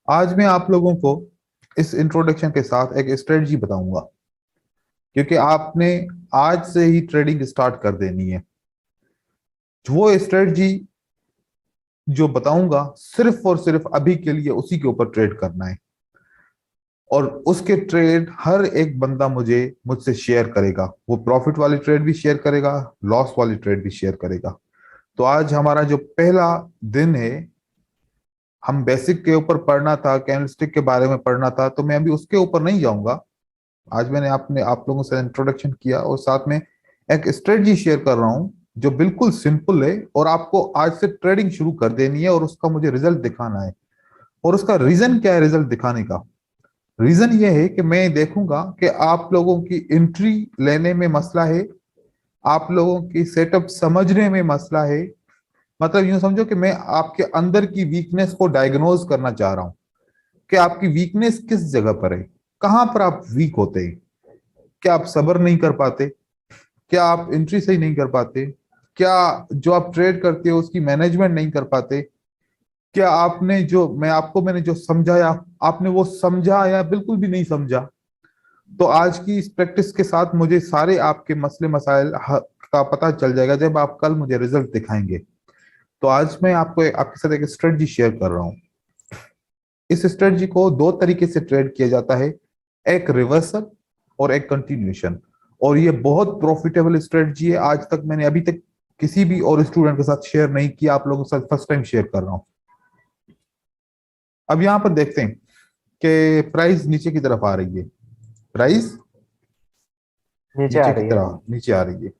आज मैं आप लोगों को इस इंट्रोडक्शन के साथ एक स्ट्रेटजी बताऊंगा, क्योंकि आपने आज से ही ट्रेडिंग स्टार्ट कर देनी है। वो स्ट्रेटजी जो बताऊंगा सिर्फ और सिर्फ अभी के लिए उसी के ऊपर ट्रेड करना है, और उसके ट्रेड हर एक बंदा मुझसे शेयर करेगा। वो प्रॉफिट वाली ट्रेड भी शेयर करेगा, लॉस वाली ट्रेड भी शेयर करेगा। तो आज हमारा जो पहला दिन है, हम बेसिक के ऊपर पढ़ना था, कैंडलस्टिक के बारे में पढ़ना था, तो मैं अभी उसके ऊपर नहीं जाऊंगा। आज मैंने आप लोगों से इंट्रोडक्शन किया और साथ में एक स्ट्रेटजी शेयर कर रहा हूं जो बिल्कुल सिंपल है, और आपको आज से ट्रेडिंग शुरू कर देनी है और उसका मुझे रिजल्ट दिखाना है। और उसका रीजन क्या है रिजल्ट दिखाने का? रीजन ये है कि मैं देखूंगा कि आप लोगों की एंट्री लेने में मसला है, आप लोगों की सेटअप समझने में मसला है। मतलब यूं समझो कि मैं आपके अंदर की वीकनेस को डायग्नोज करना चाह रहा हूं कि आपकी वीकनेस किस जगह पर है, कहां पर आप वीक होते हैं। क्या आप सब्र नहीं कर पाते? क्या आप एंट्री सही नहीं कर पाते? क्या जो आप ट्रेड करते हो उसकी मैनेजमेंट नहीं कर पाते? क्या आपने जो मैंने जो समझाया, आपने वो समझा या बिल्कुल भी नहीं समझा? तो आज की इस प्रैक्टिस के साथ मुझे सारे आपके मसले मसाइल का पता चल जाएगा जब आप कल मुझे रिजल्ट दिखाएंगे। तो आज मैं आपके साथ एक स्ट्रेटजी शेयर कर रहा हूं। इस स्ट्रेटजी को दो तरीके से ट्रेड किया जाता है, एक रिवर्सल और एक कंटिन्यूएशन। और ये बहुत प्रॉफिटेबल स्ट्रेटजी है। आज तक मैंने अभी तक किसी भी और स्टूडेंट के साथ शेयर नहीं किया, आप लोगों के साथ फर्स्ट टाइम शेयर कर रहा हूं। अब यहां पर देखते हैं कि प्राइस नीचे की तरफ आ रही है। प्राइस नीचे आ नीचे की रही है। तरफ नीचे आ रही है,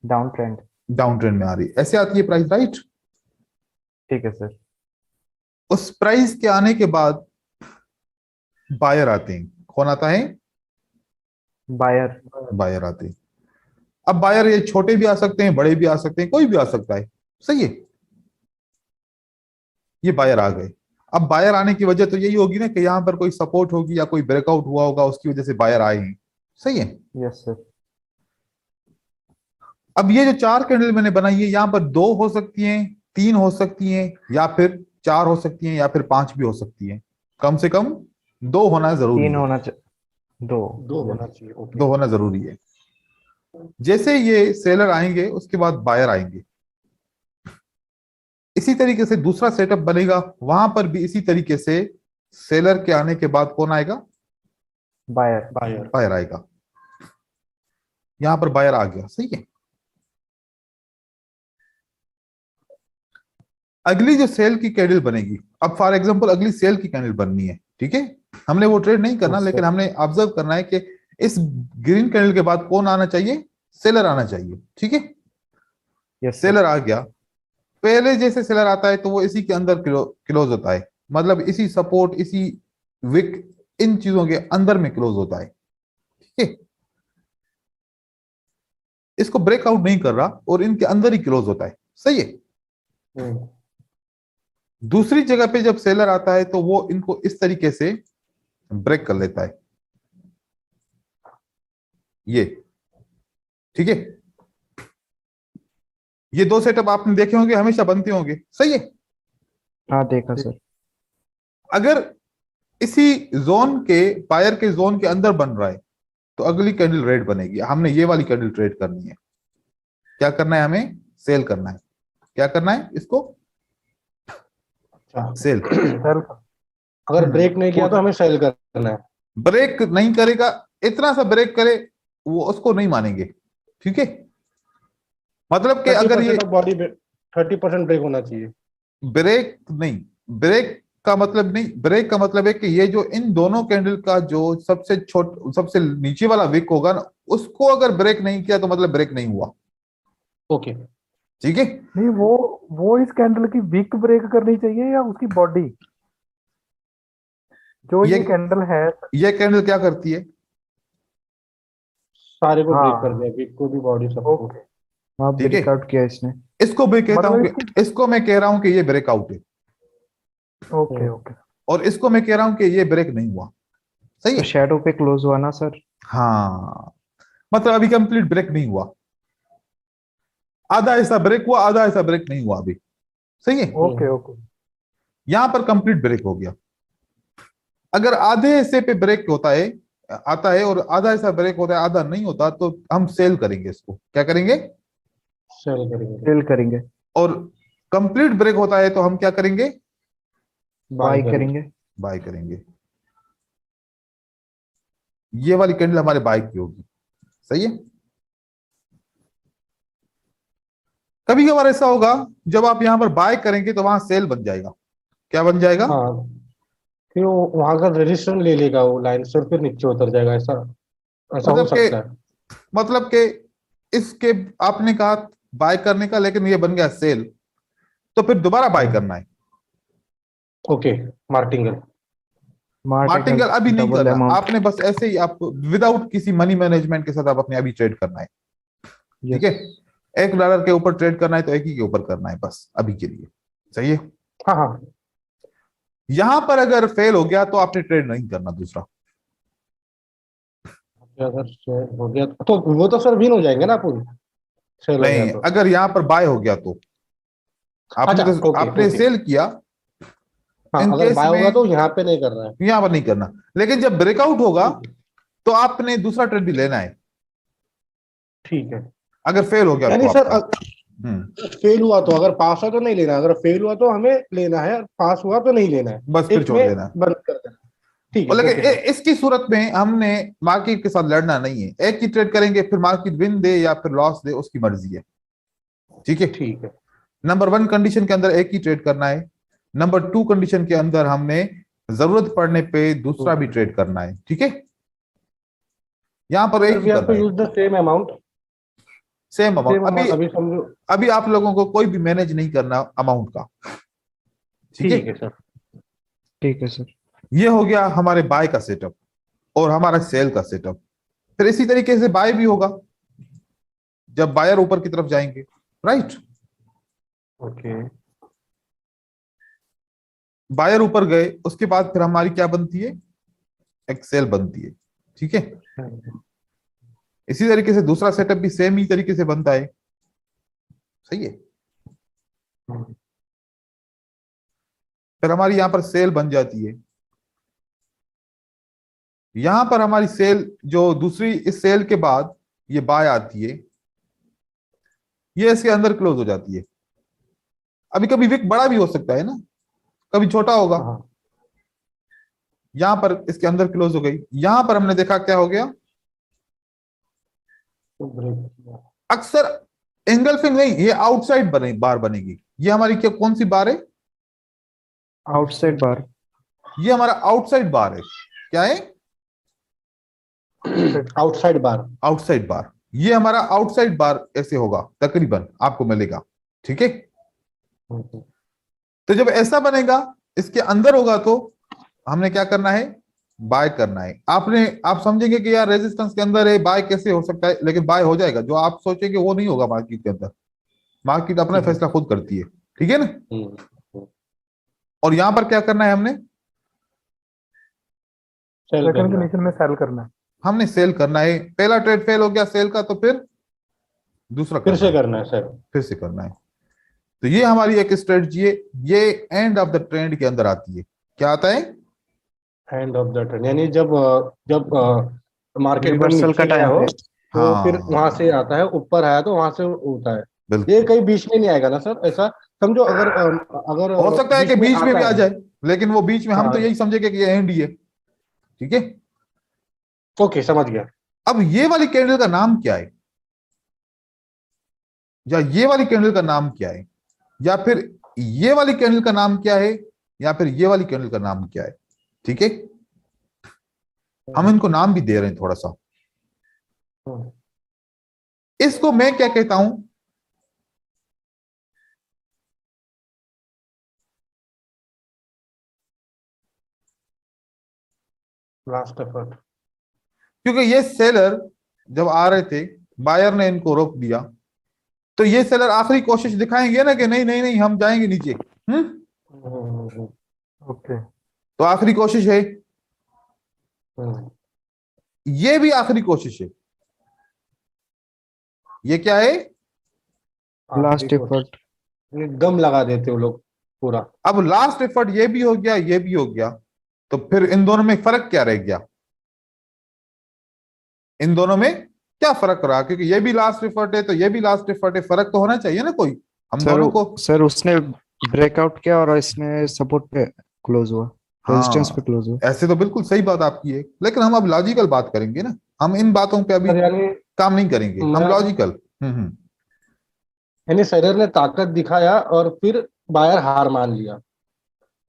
डाउन ट्रेंड। डाउन ट्रेंड में आ रही है, ऐसे आती है प्राइस, राइट? ठीक है सर। उस प्राइस के आने के बाद बायर आते हैं। कौन आता है? बायर। बायर आते हैं। अब बायर ये छोटे भी आ सकते हैं, बड़े भी आ सकते हैं, कोई भी आ सकता है। सही है, ये बायर आ गए। अब बायर आने की वजह तो यही होगी ना कि यहाँ पर कोई सपोर्ट होगी या कोई ब्रेकआउट हुआ होगा, उसकी वजह से बायर आए हैं। सही है। Yes sir. अब ये जो चार कैंडल मैंने बनाई है, यहाँ पर दो हो सकती हैं, तीन हो सकती हैं, या फिर चार हो सकती हैं, या फिर पांच भी हो सकती हैं। कम से कम दो होना जरूरी तीन है। होना चाहिए। दो। दो यस। होना चाहिए। ओके। दो होना जरूरी है। जैसे ये सेलर आएंगे उसके बाद बायर आएंगे। इसी तरीके से दूसरा सेटअप बनेगा, वहां पर भी इसी तरीके से सेलर के आने के बाद कौन आएगा? बायर। बायर। बायर आएगा। यहां पर बायर आ गया। सही है। अगली जो सेल की कैंडल बनेगी, अब फॉर एग्जांपल अगली सेल की कैंडल बननी है, ठीक है। हमने वो ट्रेड नहीं करना, यस लेकिन सर। हमने ऑब्जर्व करना है कि इस ग्रीन कैंडल के बाद कौन आना चाहिए? सेलर आना चाहिए, ठीक है। Yes sir. सेलर आ गया। पहले जैसे सेलर आता है तो वो इसी के अंदर क्लोज होता है, मतलब इसी सपोर्ट, इसी विक, इन चीजों के अंदर में क्लोज होता है, ठीक है। इसको ब्रेकआउट नहीं कर रहा और इनके अंदर ही क्लोज होता है। सही है। हम्म। दूसरी जगह पे जब सेलर आता है तो वो इनको इस तरीके से ब्रेक कर लेता है, ये, ठीक है। ये दो सेटअप आपने देखे होंगे, हमेशा बनते होंगे। सही है। हाँ देखा सर। अगर इसी जोन के, बायर के जोन के अंदर बन रहा है, तो अगली कैंडल रेड बनेगी। हमने ये वाली कैंडल ट्रेड करनी है। क्या करना है हमें? सेल करना है। क्या करना है इसको? अच्छा। सेल। सर। अगर ब्रेक नहीं किया तो हमें सेल करना है। ब्रेक नहीं करेगा, इतना सा ब्रेक करे, वो उसको नहीं मानेंगे, ठीक है। मतलब कि थर्टी अगर ये परसेंट ऑफ बॉडी 30% ब्रेक होना चाहिए। ब्रेक नहीं, ब्रेक का मतलब नहीं, ब्रेक का मतलब है कि ये जो इन दोनों कैंडल का जो सबसे नीचे वाला विक होगा ना, उसको अगर ब्रेक नहीं किया तो मतलब ब्रेक नहीं हुआ, ओके। ठीक है। नहीं, वो इस कैंडल की विक ब्रेक करनी चाहिए या उसकी बॉडी, जो ये ये कैंडल है। ये कैंडल क्या करती है? सारे को ब्रेक कर हाँ। दिया, वीक को भी, बॉडी सबको। ओके। हाँ ठीक है। ब्रेकआउट किया इसने। इसको मैं कहता हूं मतलब इसकी। कि इसको मैं कह रहा हूं कि ये ब्रेकआउट है, ओके हम्म। ओके। और इसको मैं कह रहा हूं कि ये ब्रेक नहीं हुआ। सही तो है। शेडो पे क्लोज हुआ ना सर। हाँ, मतलब अभी कंप्लीट ब्रेक नहीं हुआ, आधा ऐसा ब्रेक हुआ, आधा ऐसा ब्रेक नहीं हुआ अभी। सही है। Okay okay. यहां पर कंप्लीट ब्रेक हो गया। अगर आधे हिस्से पे ब्रेक होता है, आता है, और आधा हिस्सा ब्रेक होता है, आधा नहीं होता, तो हम सेल करेंगे इसको। क्या करेंगे? सेल करेंगे, सेल करेंगे, और कंप्लीट ब्रेक होता है तो हम क्या करेंगे? बाय करेंगे। बाय करेंगे। ये वाली कैंडल हमारे बाय की होगी। सही है। कभी कभार ऐसा होगा जब आप यहां पर बाय करेंगे तो वहां सेल बन जाएगा। क्या बन जाएगा? हाँ, फिर वो वहां का रजिस्टर ले लेगा वो लाइन से, और फिर नीचे उतर जाएगा, ऐसा ऐसा हो मतलब के सकता है। मतलब के इसके आपने कहा बाय करने का, लेकिन ये बन गया सेल, तो फिर दोबारा बाय करना है। Okay, martingale. मार्टिंगल अभी नहीं डबल करना अमाउंट। आपने, बस ऐसे ही आप विदाउट किसी मनी मैनेजमेंट के साथ आप अपने अभी ट्रेड करना है। ठीक है। $1 के ऊपर ट्रेड करना है तो एक ही के ऊपर करना है बस अभी के लिए। सही है। हाँ हाँ, यहां पर अगर फेल हो गया तो आपने ट्रेड नहीं करना दूसरा। अगर सेल हो गया तो वो तो सर विन हो जाएंगे ना पूरी, सेल हो गया नहीं, तो। अगर यहां पर बाय हो गया तो आपने अच्छा, तो ओके आपने ओके। सेल किया। हाँ, इन अगर केस बाय होगा में तो यहाँ पे नहीं करना है। यहां पर नहीं करना, लेकिन जब ब्रेकआउट होगा ठीक है, तो आपने दूसरा ट्रेड भी लेना है, ठीक है। अगर फेल हो गया तो यानी सर आपका। फेल हुआ तो, अगर पास हुआ तो नहीं लेना, अगर फेल हुआ तो हमें लेना है, पास हुआ तो नहीं लेना है। बस फिर एक छोड़ में देना है। बंद कर देना। ठीक और है, लेकिन ओके सर। इसकी सूरत में हमने मार्केट के साथ लड़ना नहीं है। एक ही ट्रेड करेंगे, फिर मार्केट विन दे या फिर लॉस दे उसकी मर्जी है। ठीक है। ठीक है, नंबर 1 कंडीशन के अंदर एक ही ट्रेड करना है। नंबर 2 कंडीशन के अंदर हमने जरूरत पड़ने पे दूसरा भी ट्रेड करना है। ठीक है। यहां पर एक सर ही वी हैव करना टू है, use the same amount. Same amount. Same अभी अमाउंट अभी समझो। अभी आप लोगों को कोई भी मैनेज नहीं करना अमाउंट का। ठीक है। ठीक है सर। ठीक है सर। ये हो गया हमारे बाय का सेटअप और हमारा सेल का सेटअप। फिर इसी तरीके से बाय भी होगा जब बायर ऊपर की तरफ जाएंगे। राइट। ओके, बायर ऊपर गए उसके बाद फिर हमारी क्या बनती है? एक सेल बनती है। ठीक है। इसी तरीके से दूसरा सेटअप भी सेम ही तरीके से बनता है। सही है। फिर हमारी यहां पर सेल बन जाती है। यहां पर हमारी सेल जो दूसरी, इस सेल के बाद ये बाय आती है, ये इसके अंदर क्लोज हो जाती है। अभी कभी विक बड़ा भी हो सकता है ना, कभी छोटा होगा। हाँ, यहां पर इसके अंदर क्लोज हो गई। यहां पर हमने देखा क्या हो गया, तो ब्रेक। अक्सर एंगल्फिंग नहीं, ये आउटसाइड बने बार बनेगी। ये हमारी क्या, कौन सी बार है? आउटसाइड बार। ये हमारा आउटसाइड बार है। क्या है? आउटसाइड बार। आउटसाइड बार। ये हमारा आउटसाइड बार ऐसे होगा तकरीबन आपको मिलेगा। ठीक है। तो जब ऐसा बनेगा, इसके अंदर होगा, तो हमने क्या करना है? बाय करना है। आप समझेंगे कि यार रेजिस्टेंस के अंदर है, बाय कैसे हो सकता है? लेकिन बाय हो जाएगा। जो आप सोचेंगे वो नहीं होगा मार्केट के अंदर। मार्केट अपना फैसला खुद करती है। ठीक है ना। और यहां पर क्या करना है? सेल सेकंड करना है। कंडीशन में सेल करना है। हमने सेल करना है। पहला ट्रेड फेल हो गया सेल का, तो फिर दूसरा फिर करना से है, करना है सर। फिर से करना है। तो ये हमारी एक स्ट्रेटजी है। ये एंड ऑफ द ट्रेंड के अंदर आती है। क्या आता है? एंड ऑफ द ट्रेंड, यानी जब जब मार्केट एकदम रिवर्सल का नीचे गया टाइम हो, पे। तो फिर वहां से हाँ, आता है, ऊपर आया तो वहां से होता है। ये बिल्कुल। कहीं बीच में नहीं आएगा ना सर, ऐसा समझो। अगर अगर हो सकता है कि बीच में आता भी आ है। जाए, लेकिन वो बीच में हम तो हाँ, यही समझेंगे कि ये एंड ही है। ठीक है। ओके, समझ गया। अब ये वाली कैंडल का नाम क्या है, या ये वाली कैंडल का नाम क्या है, या फिर ये वाली कैंडल का नाम क्या है, या फिर ये वाली कैंडल का नाम क्या है? ठीक है। हम इनको नाम भी दे रहे हैं थोड़ा सा। इसको मैं क्या कहता हूं? Last effort. क्योंकि ये सेलर जब आ रहे थे, बायर ने इनको रोक दिया, तो ये सेलर आखिरी कोशिश दिखाएंगे ना कि नहीं नहीं नहीं हम जाएंगे नीचे। ओके। तो आखिरी कोशिश है, ये भी आखिरी कोशिश है। ये क्या है? Last effort. दम लगा देते वो लोग पूरा। अब लास्ट एफर्ट ये भी हो गया, ये भी हो गया, तो फिर इन दोनों में फर्क क्या रह गया? इन दोनों में क्या फर्क रहा? क्योंकि ये भी लास्ट एफर्ट है तो ये भी लास्ट एफर्ट है, फर्क तो होना चाहिए ना कोई हम सर दोनों को। सर उसने ब्रेकआउट किया और इसने सपोर्ट पे क्लोज हुआ, रेजिस्टेंस पे हाँ, क्लोज हुआ। ऐसे तो बिल्कुल सही बात आपकी है, लेकिन हम अब लॉजिकल बात करेंगे ना, हम इन बातों पे अभी सर यानी काम नहीं करेंगे, हम मैं लॉजिकल। हम्म। यानी सेलर ने ताकत दिखाया और फिर बायर हार मान लिया,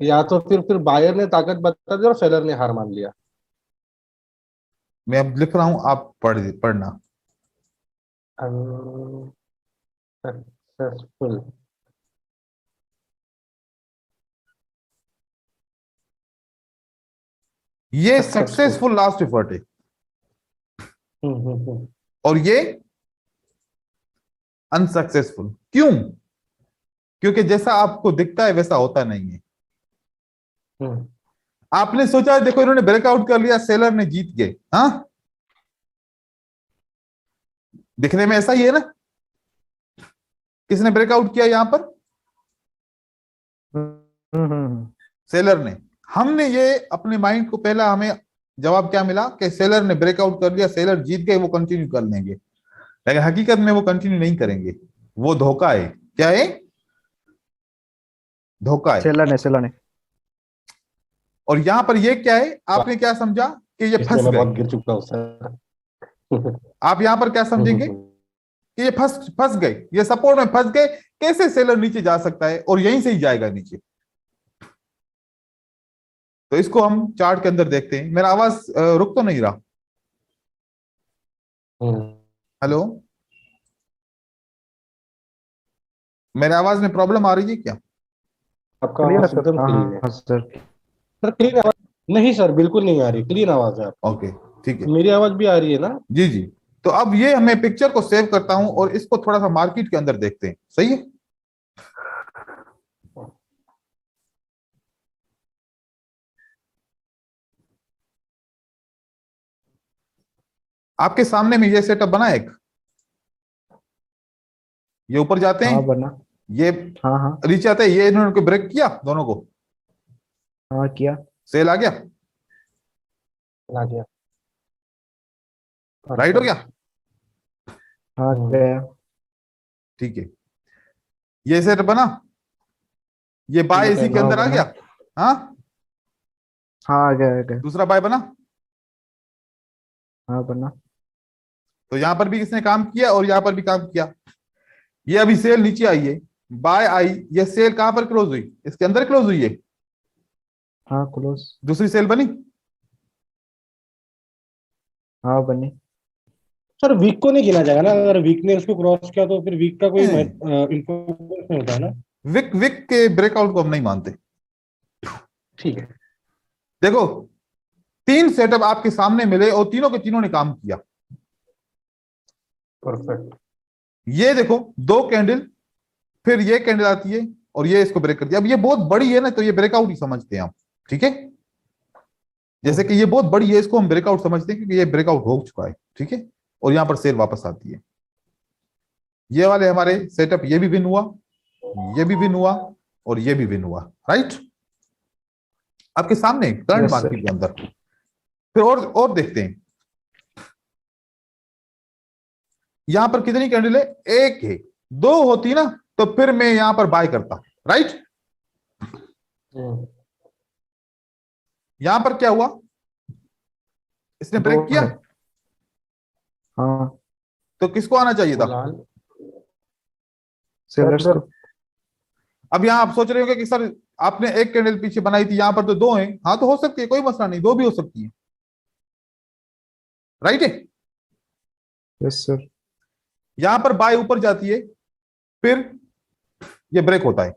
या तो फिर बायर ने ताकत बता दी और सेलर ने हार मान लिया। मैं अब लिख रहा हूं, आप पढ़ना। सक्सेसफुल। ये सक्सेसफुल। सक्सेसफुल लास्ट एफर्ट है हम्म। और ये अनसक्सेसफुल। क्यों? क्योंकि जैसा आपको दिखता है वैसा होता नहीं है। हम्म। आपने सोचा देखो इन्होंने ब्रेकआउट कर लिया, सेलर ने जीत गए, हाँ, दिखने में ऐसा ही है ना। किसने ब्रेकआउट किया यहां पर? सेलर ने। हमने ये अपने माइंड को पहला हमें जवाब क्या मिला कि सेलर ने ब्रेकआउट कर लिया, सेलर जीत गए, वो कंटिन्यू कर लेंगे, लेकिन हकीकत में वो कंटिन्यू नहीं करेंगे, वो धोखा है। क्या है? धोखा है। सेलर ने और यहां पर ये क्या है, आपने क्या समझा कि ये इसमें फंस मैं गए? बहुत गिर चुका हूँ सर। आप यहां पर क्या समझेंगे कि ये फंस फंस गए, ये सपोर्ट में फंस गए। कैसे सेलर नीचे जा सकता है? और यहीं से ही जाएगा नीचे। तो इसको हम चार्ट के अंदर देखते हैं। मेरा आवाज रुक तो नहीं रहा? हेलो, मेरे आवाज में प्रॉब्लम आ रही है क्या? आपका क्लियर है आवाज सर। एकदम क्लीन है हाँ सर। सर। क्लीन आवाज नहीं सर, बिल्कुल नहीं आ रही, क्लीन आवाज है आपकी। ओके, ठीक है। मेरी आवाज भी आ रही है ना? जी जी। तो अब ये मैं पिक्चर को सेव करता हूं और इसको थोड़ा सा मार्केट के अंदर देखते हैं, सही है? आपके सामने में ये सेटअप बना है एक, ये ऊपर जाते हाँ हैं, बना। ये हाँ हाँ नीचे आते हैं, ये इन्होंने को ब्रेक किया दोनों को, हाँ किया। सेल आ गया, आ गया। राइट हो गया? हाँ हम्म। गया। ठीक है, ये सेटअप बना, ये बाय इसी के बताइए। हाँ अंदर आ बना। गया। हाँ, हाँ आ गया आ गया। दूसरा बाय बना। हाँ बना। तो यहां पर भी किसने काम किया और यहां पर भी काम किया। ये अभी सेल नीचे आई है, बाय आई, ये सेल कहां पर क्लोज हुई? इसके अंदर क्लोज हुई है। हाँ क्लोज। दूसरी सेल बनी। हाँ बनी। सर वीक को नहीं गिना जाएगा ना? अगर वीक ने उसको क्रॉस किया तो फिर वीक का कोई नहीं, इंफॉर्मेशन नहीं होता है ना? विक विक के ब्रेकआउट को हम नहीं मानते। ठीक है। देखो, तीन सेटअप आपके सामने मिले और तीनों के तीनों ने काम किया। परफेक्ट। ये देखो, दो कैंडल, फिर ये कैंडल आती है और ये इसको ब्रेक करती है। अब ये बहुत बड़ी है ना, तो ये ब्रेकआउट ही समझते हैं हम, ठीक है। जैसे कि ये बहुत बड़ी है, इसको हम ब्रेकआउट समझते हैं क्योंकि ये ब्रेकआउट हो चुका है, ठीक है। और यहां पर सेल वापस आती है। ये वाले हमारे सेटअप, ये भी विन हुआ, ये भी विन हुआ और ये भी विन हुआ, राइट? आपके सामने करंट यस मार्केट सर। के अंदर। फिर और देखते हैं, यहां पर कितनी कैंडल है? एक है। दो होती ना तो फिर मैं यहां पर बाय करता, राइट? यहां पर क्या हुआ? इसने दो ब्रेक किया, है। हाँ तो किसको आना चाहिए था? लाल। सेलर्स को। अब यहां आप सोच रहे होंगे कि सर आपने एक कैंडल पीछे बनाई थी, यहां पर तो दो हैं। हाँ, तो हो सकती है, कोई मसला नहीं, दो भी हो सकती है, राइट है। Yes sir. यहां पर बाय ऊपर जाती है, फिर ये ब्रेक होता है,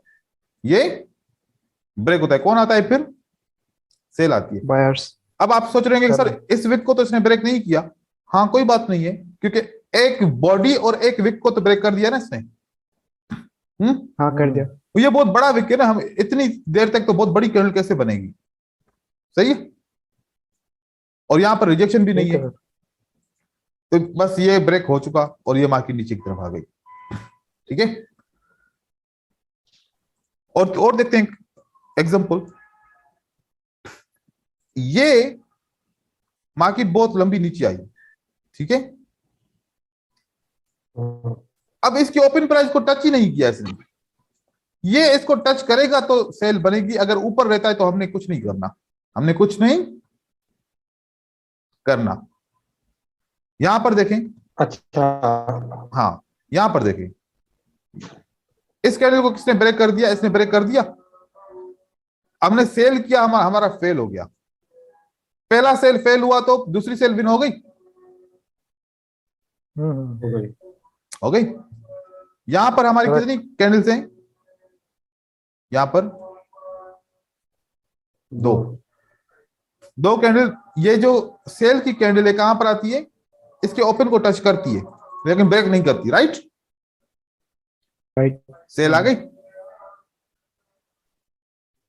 ये ब्रेक होता है, कौन आता है फिर? सेल आती है। बायर्स। अब आप सोच रहे होंगे कि सर सर इस विक को तो इसने ब्रेक नहीं किया। हाँ, कोई बात नहीं है, क्योंकि एक बॉडी और एक विक को तो ब्रेक कर दिया ना इसने। हाँ कर दिया। ये बहुत बड़ा विक है ना, हम इतनी देर तक तो बहुत बड़ी कैंडल कैसे बनेगी? सही है। और यहां पर रिजेक्शन भी नहीं ठीक है, है सर। तो बस ये ब्रेक हो चुका और ये मार्केट नीचे की तरफ आ गई, ठीक है। और देखते हैं एग्जांपल। ये मार्केट बहुत लंबी नीचे आई, ठीक है। अब इसकी ओपन प्राइस को टच ही नहीं किया इसने। ये इसको टच करेगा तो सेल बनेगी, अगर ऊपर रहता है तो हमने कुछ नहीं करना, हमने कुछ नहीं करना। यहां पर देखें, अच्छा, हाँ यहां पर देखें, इस कैंडल को किसने ब्रेक कर दिया? इसने ब्रेक कर दिया। हमने सेल किया, हमारा फेल हो गया। पहला सेल फेल हुआ तो दूसरी सेल विन हो गई, हो गई। हो गई। यहां पर हमारी Correct. कितनी कैंडल्स हैं? यहां पर दो दो कैंडल। ये जो सेल की कैंडल है कहां पर आती है? इसके ओपन को टच करती है लेकिन ब्रेक नहीं करती, राइट? राइट। सेल आ गई।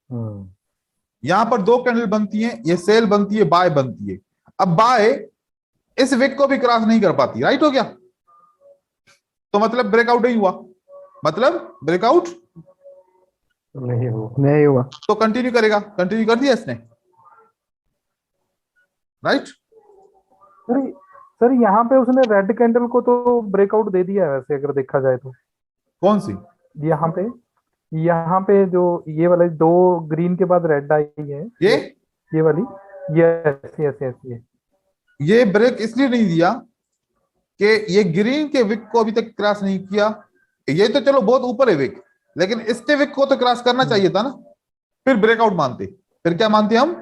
हम्म, यहां पर दो कैंडल बनती हैं, ये सेल बनती है, बाय बनती है। अब बाय इस विक को भी क्रॉस नहीं कर पाती, राइट हो गया? तो मतलब ब्रेकआउट नहीं हुआ, मतलब ब्रेकआउट नहीं हो। नहीं हुआ। तो कंटिन्यू करेगा, कंटिन्यू कर दिया इसने, राइट? सर सर यहाँ पे उसने रेड कैंडल को तो ब्रेकआउट दे दिया है वैसे, अगर देखा जाए तो। कौन सी? यहाँ पे जो ये वाले दो ग्रीन के बाद रेड आई है, ये वाली, यस यस यस, ये ब्रेक इसलिए नहीं दिया कि ये ग्रीन के विक को अभी तक क्रॉस नहीं किया। ये तो चलो बहुत ऊपर है विक, लेकिन इसके विक को तो क्रॉस करना चाहिए था ना, फिर ब्रेकआउट मानते। फिर क्या मानते हम?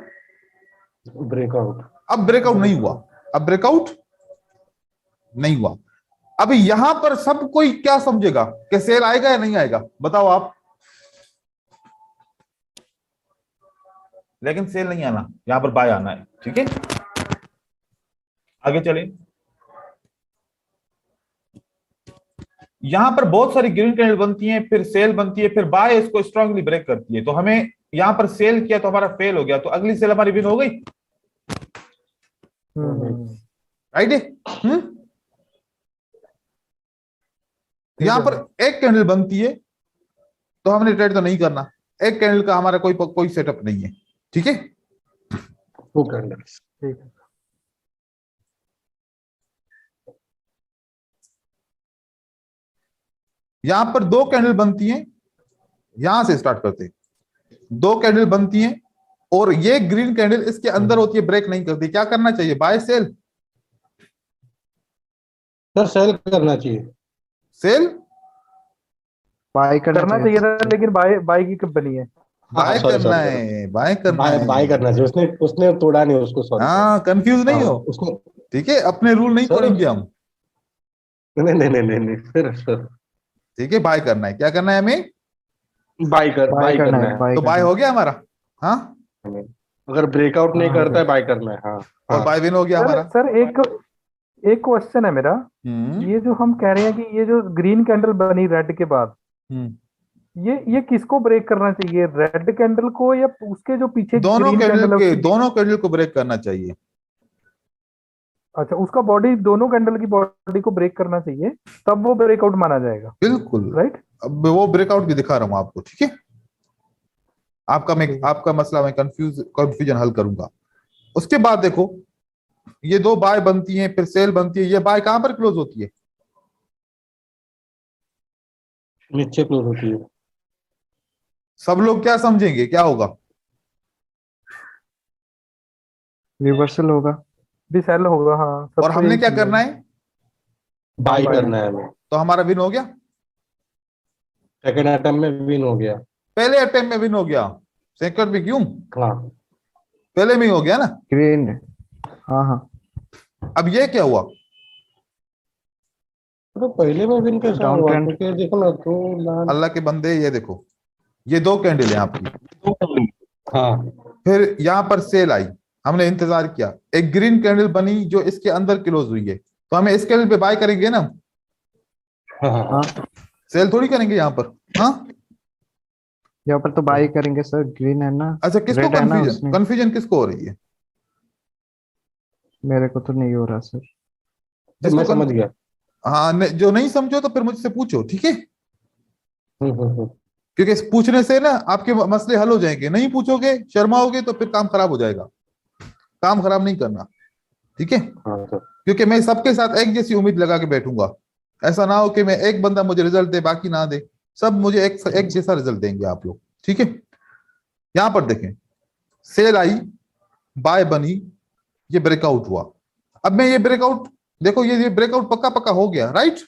ब्रेकआउट। अब ब्रेकआउट नहीं हुआ, अब ब्रेकआउट नहीं हुआ। अभी यहां पर सब कोई क्या समझेगा कि सेल आएगा या नहीं आएगा, बताओ आप? लेकिन सेल नहीं आना, यहां पर बाय आना है, ठीक है। आगे चले। यहां पर बहुत सारी ग्रीन कैंडल बनती हैं, फिर सेल बनती है, फिर बाय इसको स्ट्रांगली ब्रेक करती है। तो हमें यहां पर सेल किया तो हमारा फेल हो गया, तो अगली सेल हमारी विन हो गई, राइट है? यहां पर एक कैंडल बनती है तो हमने ट्रेड तो नहीं करना, एक कैंडल का हमारा कोई सेटअप नहीं है, ठीक है। Two candles. ठीक है। यहां पर दो कैंडल बनती हैं, यहां से स्टार्ट करते हैं। दो कैंडल बनती हैं और ये ग्रीन कैंडल इसके अंदर होती है, ब्रेक नहीं करती। क्या करना चाहिए? Bye cell? सर सेल करना चाहिए। सेल बाय करना चाहिए था, लेकिन बाय की कब बनी है? बाय sorry, करना sorry, है, बाय करना है। बाय करना चाहिए। उसने उसने तोड़ा नहीं उसको, सॉरी। हाँ, कंफ्यूज नहीं हो, उसने। ठीक है। अपने रूल नहीं सर, तोड़ेंगे हम, नहीं नहीं नहीं नहीं नहीं, फिर ठीक है। बाय करना है, क्या करना है हमें? बाय करना है। तो बाय हो गया हमारा, हाँ। अगर ब्रेकआउट नहीं करता है बाय करना है, हाँ। और बाय विन हो गया हमारा। सर एक क्वेश्चन है मेरा। ये जो हम कह रहे हैं कि ये जो ग्रीन कैंडल बनी रेड के बाद, ये किसको ब्रेक करना चाहिए? रेड कैंडल को या उसके जो पीछे दोनों ग्रीन कैंडल कैंडल के, है दोनों कैंडल को ब्रेक करना चाहिए। अच्छा, उसका बॉडी, दोनों कैंडल की बॉडी को ब्रेक करना चाहिए, तब वो ब्रेकआउट माना जाएगा, बिल्कुल, राइट? अब वो ब्रेकआउट भी दिखा रहा हूं आपको, ठीक है। आपका मसला मैं कंफ्यूजन हल करूंगा। उसके बाद देखो, ये दो बाय बनती हैं, फिर सेल बनती है। ये बाय कहां पर क्लोज होती है? नीचे क्लोज होती है। सब लोग क्या समझेंगे, क्या होगा? रिवर्सल होगा। भी सेल होगा, हाँ। सबको और हमने यही क्या समझा करना है? बाय buy करना है हमें। तो हमारा विन हो गया, सेकंड अटेम्प्ट में विन हो गया। पहले अटेम्प्ट में विन हो गया, सेकंड में क्यों? हाँ, पहले में ही हो गया ना। ग्रीन। हाँ हाँ। अब ये क्या हुआ? तो पहले में विन कैसा Down हुआ? trend। क्योंकि देखो ना, तो अल्लाह के बंदे, ये देखो, ये दो कैंडल है आपकी, हाँ फिर यहां पर सेल आई, हमने इंतजार किया, एक ग्रीन कैंडल बनी जो इसके अंदर क्लोज हुई है, तो हमें इस कैंडल पे बाय करेंगे ना, हाँ हाँ, सेल थोड़ी करेंगे यहां पर, हाँ। यहाँ पर तो बाय करेंगे सर, ग्रीन है ना। अच्छा, किसको Red है ना कंफ्यूजन उसमें। कंफ्यूजन किसको हो रही है? मेरे को तो नहीं हो रहा सर। तो मैं समझ गया। हाँ, जो नहीं समझो तो फिर मुझसे पूछो, ठीक है। क्योंकि इस पूछने से ना आपके मसले हल हो जाएंगे, नहीं पूछोगे शर्माओगे तो फिर काम खराब हो जाएगा, काम खराब नहीं करना, ठीक है। हाँ सर। क्योंकि मैं सबके साथ एक जैसी उम्मीद लगा के बैठूंगा, ऐसा ना हो कि मैं एक बंदा मुझे रिजल्ट दे बाकी ना दे, सब मुझे एक जैसा रिजल्ट देंगे आप लोग, ठीक है। यहां पर देखें, सेल आई, बाय बनी, ये ब्रेकआउट हुआ। अब मैं ये ब्रेकआउट, देखो ये ब्रेकआउट पक्का पक्का हो गया, राइट।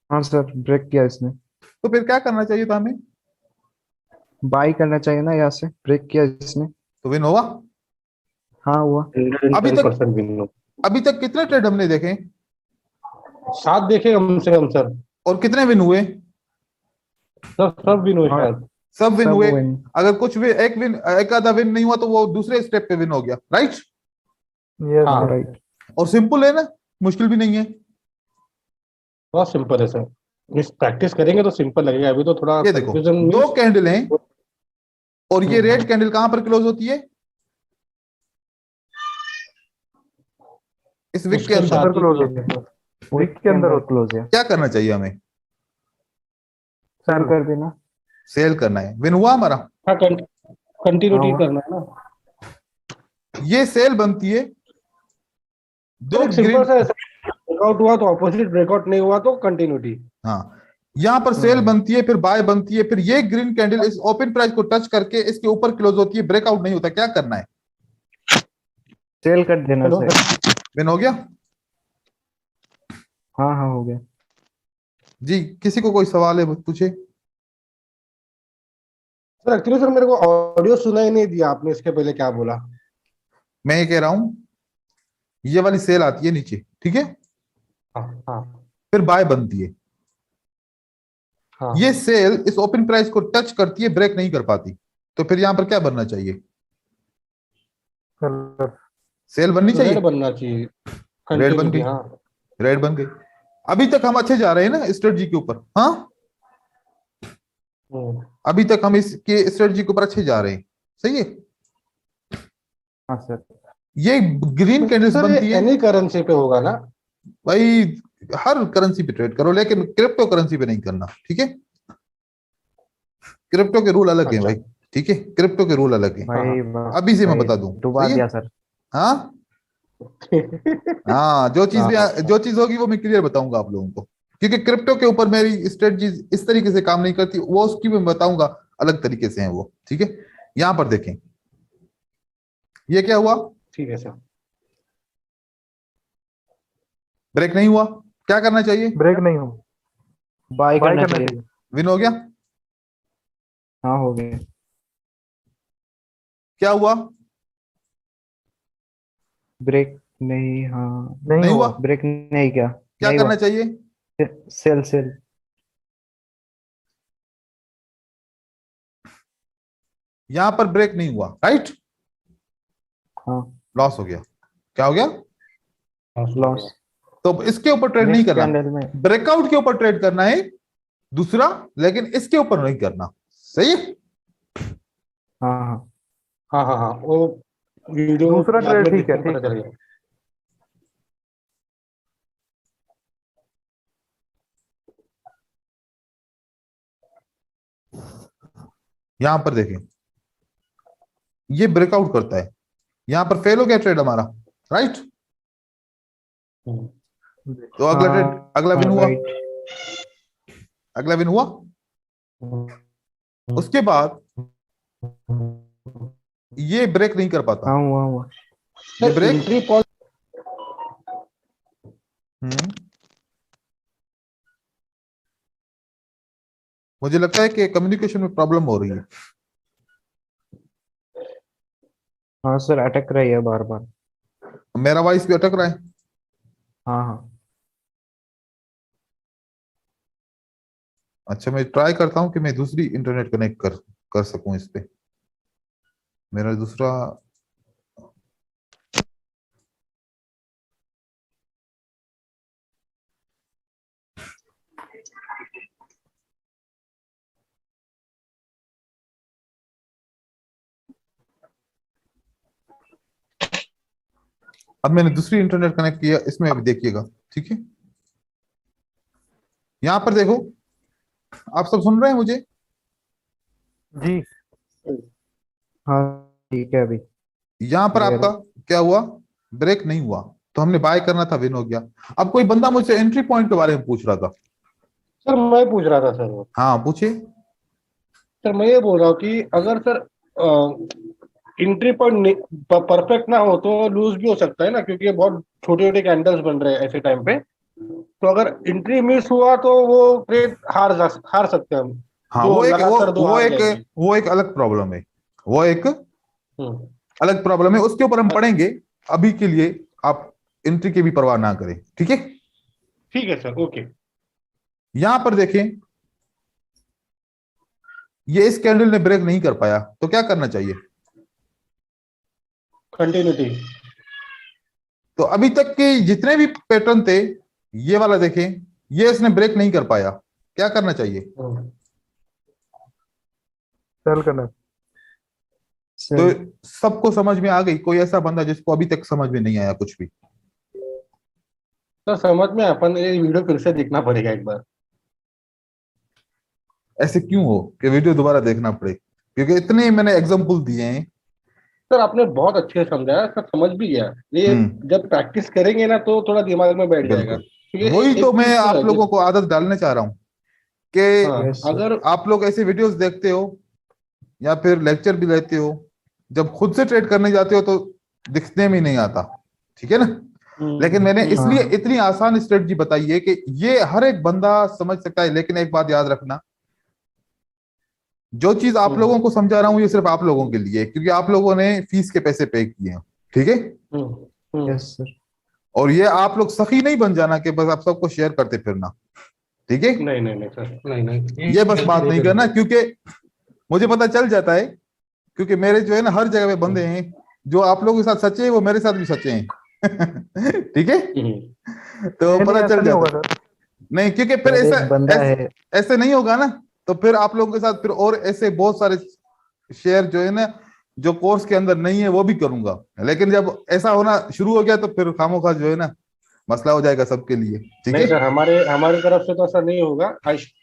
हाँ सर, ब्रेक किया इसने। तो फिर क्या करना चाहिए था हमें? बाई करना चाहिए ना, यहाँ से ब्रेक किया इसने। तो विन हुआ। हाँ हुआ। अभी तक 110% विन हो। अभी तक कितने ट्रेड हमने देखे? 7 देखे कम से कम सर। और कितने विन हुए? सब विन हुए हाँ, शायद। सब विन सब हुए। win। अगर कुछ भी एक आधा विन नहीं हुआ तो वो दूसरे स्टेप पे विन हो गया, राइट। यस हाँ। राइट। और सिंपल है ना, मुश्किल भी नहीं है। बहुत सिंपल है सर, इस प्रैक्टिस करेंगे तो सिंपल लगेगा, अभी तो थोड़ा ये देखो, कंफ्यूजन। दो कैंडल हैं और ये रेड कैंडल कहां पर क्लोज होती है? इस विक के उसके अंदर। साथ ही क्लोज close है, है। वीक के अंदर होता क्लोज है। क्या करना चाहिए हमें? सेल कर देना। सेल करना है। विन हुआ हमारा। हाँ, कंटिन्यूटी हाँ। करना है ना। ये सेल बनती है, दो एक सिंपल ग्रीन। सा ब्रेकआउट हुआ तो ऑपोजिट, ब्रेकआउट नहीं हुआ तो कंटिन्यूटी। हाँ, यहां पर सेल बनती है, फिर बाय बनती है, फिर ये ग्रीन कैंडल इस ओपन प्राइस को टच करके इसके ऊपर क्लोज होती है, ब्रेकआउट नहीं होता। क्या करना है? सेल कर देना चलो सर। विन हो गया। हाँ हाँ, हो गया। जी, किसी को कोई सवाल है पूछे। सर, एक्चुअली सर मेरे को ऑडियो सुना ही नहीं दिया आपने, इसके पहले क्या बोला? मैं ये कह रहा हूं, ये वाली सेल आती है नीचे, ठीक है, हाँ हाँ फिर बाय बनती है। हाँ। ये सेल इस ओपन प्राइस को टच करती है, ब्रेक नहीं कर पाती, तो फिर यहां पर क्या बनना चाहिए? कलर सेल बननी तो चाहिए। रेड बनना चाहिए। रेड बन कंटिन्यूटी, गई। हाँ। रेड बन गई। अभी तक हम अच्छे जा रहे हैं ना स्ट्रेटजी के ऊपर, हाँ। अभी तक हम इसके स्ट्रेटजी के ऊपर अच्छे जा रहे हैं, सही है। हाँ सर। ये ग्रीन कैंडल्स सर बनती ये है एनी करेंसी पे होगा ना? भाई, हर करेंसी पे ट्रेड करो, लेकिन क्रिप्टो करेंसी पे नहीं करना, ठीक है। क्रिप्टो के रूल अलग हैं अच्छा। भाई, ठीक है, क्रिप्टो के रूल अलग हैं। भाई अभी से मैं भाई बता दूं, डुबा सही है। दिया सर। हाँ हाँ, जो हाँ। चीज होगी वो मैं क्लियर बताऊंगा आप लोगों को, क्योंकि क्रिप्टो के ऊपर मेरी स्ट्रेटजी इस तरीके से काम नहीं करती, वो उसकी मैं बताऊंगा, अलग तरीके से है वो, ठीक है। यहां पर देखें, ये क्या हुआ? ठीक है सर। ब्रेक नहीं हुआ। क्या करना चाहिए? ब्रेक नहीं हो, बाय बाय करना करना चाहिए। चाहिए। विन हो गया। हाँ हो गया। क्या हुआ? ब्रेक नहीं। हाँ। नहीं नहीं हुआ। हुआ। ब्रेक नहीं किया। क्या नहीं करना हुआ। चाहिए? Sale sale. यहां पर ब्रेक नहीं हुआ, राइट। हाँ। लॉस हो गया। क्या हो गया? लॉस। तो इसके ऊपर ट्रेड नहीं नेक्स्ट करना, कैंडल में। ब्रेकआउट के ऊपर ट्रेड करना है दूसरा, लेकिन इसके ऊपर नहीं करना, सही है। हाँ हाँ। हाँ हाँ हाँ, वो वीडियो दूसरा बाद ट्रेड में ठीक है, देखने ठीक पता है। चलेगा। यहां पर देखें, ये ब्रेकआउट करता है, यहां पर फेल हो गया ट्रेड हमारा, राइट। तो अगला ट्रेड, अगला विन हुआ, राइट। अगला विन हुआ। उसके बाद ये ब्रेक नहीं कर पाता, हाँ हुआ हुआ। ये ब्रेक। Entry point. मुझे लगता है कि कम्युनिकेशन में प्रॉब्लम हो रही है। हाँ सर, अटक रही है बार बार। मेरा वॉइस भी अटक रहा है। हाँ हाँ। अच्छा, मैं ट्राई करता हूं कि मैं दूसरी इंटरनेट कनेक्ट कर सकूं इस पे। मेरा दूसरा, अब मैंने दूसरी इंटरनेट कनेक्ट किया, इसमें अभी देखिएगा, ठीक है। यहां पर देखो, आप सब सुन रहे हैं मुझे? जी हाँ ठीक है अभी यहाँ पर आपका क्या हुआ, ब्रेक नहीं हुआ, तो हमने बाय करना था, विन हो गया। अब कोई बंदा मुझसे एंट्री पॉइंट के बारे में पूछ रहा था। सर मैं पूछ रहा था सर वो हाँ पूछिए। सर मैं ये बोल रहा हूँ कि अगर सर एंट्री पॉइंट परफेक्ट ना हो तो लूज भी हो सकता है ना, क्योंकि ये बहुत छोटे छोटे कैंडल्स बन रहे हैं ऐसे टाइम पे। तो अगर एंट्री मिस हुआ तो वो ट्रेड हार सकते हैं हम, हाँ जो वो एक लगातार दो हार जाएंगे। वो एक अलग प्रॉब्लम है, वो एक हम्म, अलग प्रॉब्लम है, उसके ऊपर हम पढ़ेंगे। अभी के लिए आप एंट्री की भी परवाह ना करें, ठीक है। ठीक है सर, ओके। यहां पर देखें, ये इस कैंडल ने ब्रेक नहीं कर पाया, तो क्या करना चाहिए। कंटिन्यूटी। तो अभी तक के जितने भी पैटर्न थे, ये वाला देखें, ये इसने ब्रेक नहीं कर पाया, क्या करना चाहिए। सेल करना। तो सर सबको समझ में आ गई, कोई ऐसा बंदा जिसको अभी तक समझ में नहीं आया कुछ भी। सर समझ में अपन ये वीडियो फिर से देखना पड़ेगा एक बार। ऐसे क्यों हो कि वीडियो दोबारा देखना पड़े, क्योंकि इतने मैंने एग्जाम्पल दिए हैं। सर आपने बहुत अच्छे से समझाया सर, समझ भी गया ये। जब प्रैक्टिस करेंगे ना तो थोड़ा दिमाग में बैठ जाएगा, बिल्कुल, क्योंकि वही तो एक मैं चीज तो आप है लोगों को आदत डालने चाह रहा हूं कि हाँ, यस सर अगर आप लोग ऐसे वीडियोस देखते हो या फिर लेक्चर भी लेते हो, जब खुद से ट्रेड करने जाते हो तो दिखने में नहीं आता, ठीक है ना। लेकिन मैंने इसलिए हाँ इतनी आसान स्ट्रेटजी बताई है कि ये हर एक बंदा समझ सकता है। लेकिन एक बात याद रखना, जो चीज आप लोगों को समझा रहा हूं ये सिर्फ आप लोगों के लिए है, क्योंकि आप लोगों ने फीस के पैसे पे किए हैं, ठीक है। यस सर और ये आप लोग सखी नहीं बन जाना कि बस आप सबको शेयर करते फिरना, ठीक है। नहीं नहीं नहीं सर, नहीं नहीं, ये बस गलती बात नहीं करना, करेंगे। क्योंकि मुझे पता चल जाता है, क्योंकि मेरे जो है ना हर जगह पे बंदे हैं, जो आप लोगों के साथ सच्चे हैं वो मेरे साथ भी सच्चे हैं ठीक है। तो नहीं नहीं, पता ऐसा चल नहीं जाता होगा है। सर। नहीं, क्योंकि फिर सर ऐसा एक बंदा है ऐसे नहीं होगा ना, तो फिर आप लोगों के साथ फिर और ऐसे बहुत सारे शेयर जो है ना, जो कोर्स के अंदर नहीं है वो भी करूंगा। लेकिन जब ऐसा होना शुरू हो गया तो फिर खामोखा जो है ना मसला हो जाएगा सबके लिए, ठीक नहीं है। सर, हमारे हमारी तरफ से तो ऐसा नहीं होगा।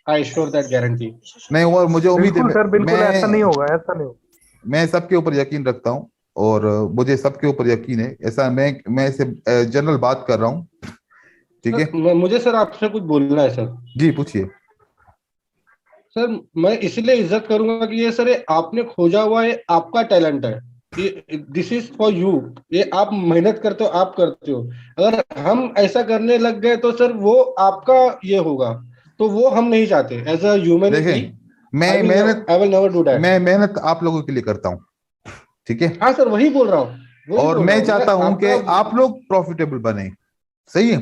I sure that guarantee. नहीं, और मुझे उम्मीद है, बिल्कुल सर, बिल्कुल ऐसा नहीं होगा, ऐसा नहीं होगा। मैं सबके ऊपर यकीन रखता हूँ, और मुझे सबके ऊपर यकीन है। ऐसा मैं इसे जनरल बात कर रहा हूँ, ठीक है। मुझे सर आपसे कुछ बोलना है सर। जी पूछिए। सर मैं इसलिए इज्जत करूंगा कि ये सर ये आपने खोजा हुआ है, आपका टैलेंट है। ये दिस इज फॉर यू। ये आप मेहनत करते हो, आप करते हो। अगर हम ऐसा करने लग गए तो सर वो आपका ये होगा, तो वो हम नहीं चाहते एज अ ह्यूमैनिटी। देखें, मैं I will never do that. मेहनत आप लोगों के लिए करता हूँ, ठीक है। हाँ सर, वही बोल रहा हूँ, वही और बोल रहा मैं हूँ मैं चाहता हूं कि आपका। आप लोग प्रॉफिटेबल बने, सही है।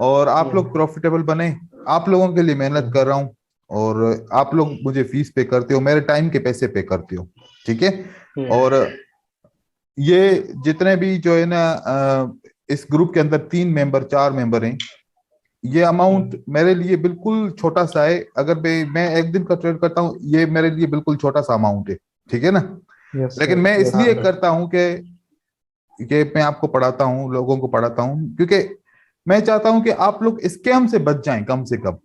और आप लोग प्रॉफिटेबल बने, आप लोगों के लिए मेहनत कर रहा हूं। और आप लोग मुझे फीस पे करते हो, मेरे टाइम के पैसे पे करते हो, ठीक है। और ये जितने भी जो है ना इस ग्रुप के अंदर 3 मेंबर 4 मेंबर हैं, ये अमाउंट मेरे लिए बिल्कुल छोटा सा है। अगर मैं एक दिन का ट्रेड करता हूँ, ये मेरे लिए बिल्कुल छोटा सा अमाउंट है, ठीक है ना। यस लेकिन सर मैं यस इसलिए सर करता हूँ कि मैं आपको पढ़ाता हूँ, लोगों को पढ़ाता हूँ, क्योंकि मैं चाहता हूं कि आप लोग स्कैम से बच जाएं, कम से कम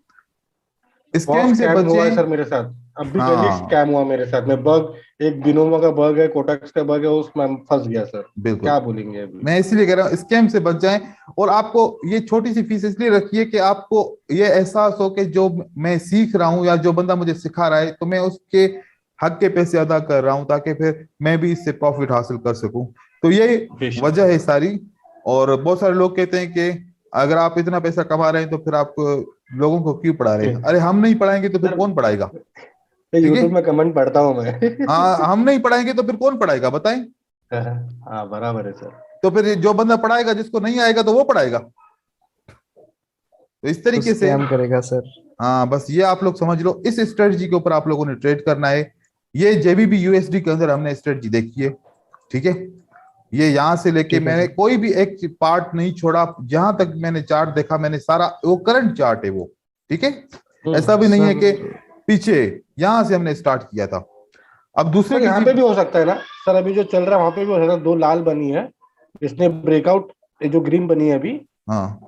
बहुत स्कैम से स्कैम हुआ है बचें। सर मेरे साथ। अभी जल्दी हाँ स्कैम हुआ मेरे साथ में। बग, एक बिनोमो का बग है, कोटक्स का बग है, उसमें फंस गया सर। बिल्कुल, क्या बोलेंगे अभी। मैं इसलिए कह रहा हूँ स्कैम से बच जाएं। और आपको ये छोटी सी फीस इसलिए रखिए कि आपको ये एहसास हो कि जो मैं सीख रहा हूँ या जो बंदा मुझे सिखा रहा है, तो मैं उसके हक के पैसे अदा कर रहा हूँ, ताकि फिर मैं भी इससे प्रॉफिट हासिल कर सकूं। तो ये बेशक वजह है सारी। और बहुत सारे लोग कहते हैं कि अगर आप इतना पैसा कमा रहे हैं तो फिर आप लोगों को क्यों पढ़ा रहे हैं। अरे हम नहीं पढ़ाएंगे तो फिर सर, कौन पढ़ाएगा, ठीक है। यूट्यूब में कमेंट पढ़ता हूँ मैं हाँ, हम नहीं पढ़ाएंगे तो फिर कौन पढ़ाएगा बताएं। हाँ बराबर है सर। तो फिर जो बंदा पढ़ाएगा, जिसको नहीं आएगा तो वो पढ़ाएगा। तो इस तो तरीके से, स्कैम करेगा सर हाँ बस ये आप लोग समझ लो, इस स्ट्रेटजी के ऊपर आप लोगों ने ट्रेड करना है। ये जेबीबी यूएसडी के अंदर हमने स्ट्रेटजी देखी है, ठीक है। ये यहां से लेके ठीक है मैंने सर कोई भी एक पार्ट नहीं छोड़ा, जहां तक मैंने चार्ट देखा मैंने सारा, वो करंट चार्ट है वो, ठीक है। ऐसा भी नहीं है सर कि पीछे, यहां से हमने स्टार्ट किया था। अब दूसरे सर यहाँ किसी, पे भी हो सकता है ना सर, अभी जो चल रहा है वहां पे भी हो सकता है। दो लाल बनी है, इसने ब्रेकआउट, ये जो ग्रीन बनी है अभी, हाँ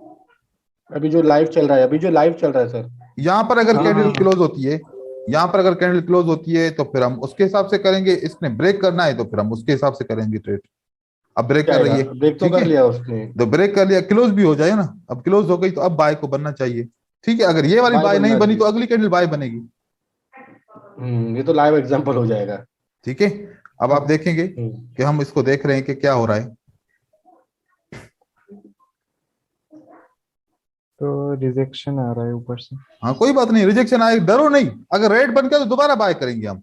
अभी जो लाइव चल रहा है, अभी जो लाइव चल रहा है सर। यहां पर अगर हाँ कैंडल हाँ क्लोज होती है, यहाँ पर अगर कैंडल क्लोज होती है तो फिर हम उसके हिसाब से करेंगे, इसने ब्रेक करना है तो फिर हम उसके हिसाब से करेंगे ट्रेड। अब ब्रेक कर रही है, ब्रेक तो ठीक कर है, लिया उसने, तो ब्रेक कर लिया, क्लोज भी हो जाए ना, अब क्लोज हो गई तो अब बाय को बनना चाहिए, ठीक है। अगर ये वाली बाय बाय नहीं बनना बनी तो चाहिए। अगली कैंडल बाय बनेगी, ये तो लाइव एग्जांपल हो जाएगा। ठीक है। अब आप देखेंगे हम्म, कि हम इसको देख रहे हैं कि क्या हो रहा है। तो रिजेक्शन आ रहा है ऊपर से। हाँ कोई बात नहीं, रिजेक्शन आए डरो नहीं, अगर रेड बन गया तो दोबारा बाय करेंगे हम,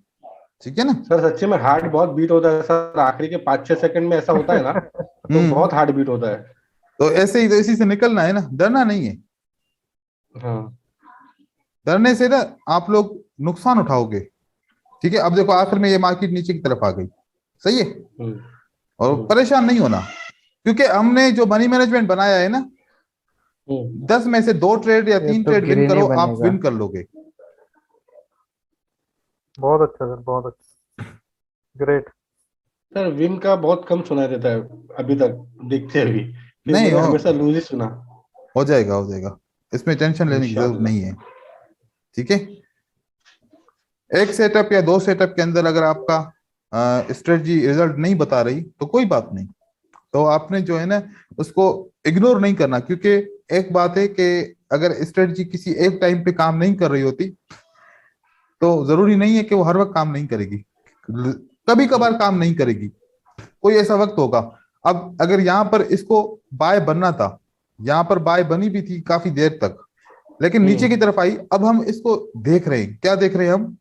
ठीक है ना। सर सच्ची में हार्ट बहुत बीट होता है सर, आखिरी के 5-6 सेकंड में ऐसा होता है ना, तो बहुत हार्ट बीट होता है। तो ऐसे ही, तो इसी से निकलना है ना, डरना नहीं है। हाँ डरने से ना आप लोग नुकसान उठाओगे, ठीक है। अब देखो आखिर में ये मार्केट नीचे की तरफ आ गई, सही है, हम्म, और परेशान नहीं होना, क्योंकि हमने जो मनी मैनेजमेंट बनाया है ना, हम्म। 10 में से 2 ट्रेड या ये 3 तो ट्रेड विन ग्रीन ही करो, आप बनेगा। विन कर लोगे। बहुत अच्छा सर, बहुत अच्छा, ग्रेट। सर विन का बहुत कम सुनाई देता है अभी तक देखते हुए, फिर नहीं मैंने हमेशा लूज ही सुना। हो जाएगा, हो जाएगा, इसमें टेंशन लेने की जरूरत इंशाल्लाह। नहीं है, ठीक है। एक सेटअप या 2 सेटअप के अंदर अगर आपका स्ट्रेटजी रिजल्ट नहीं बता रही तो कोई बात नहीं, तो आपने जो है ना उसको इग्नोर नहीं करना, क्योंकि एक बात है कि अगर स्ट्रेटजी किसी एक टाइम पे काम नहीं कर रही होती तो जरूरी नहीं है कि वो हर वक्त काम नहीं करेगी, कभी कभार काम नहीं करेगी, कोई ऐसा वक्त होगा। अब अगर यहाँ पर इसको बाय बनना था, यहाँ पर बाय बनी भी थी काफी देर तक, लेकिन नीचे की तरफ आई, अब हम इसको देख रहे हैं, क्या देख रहे हैं हम,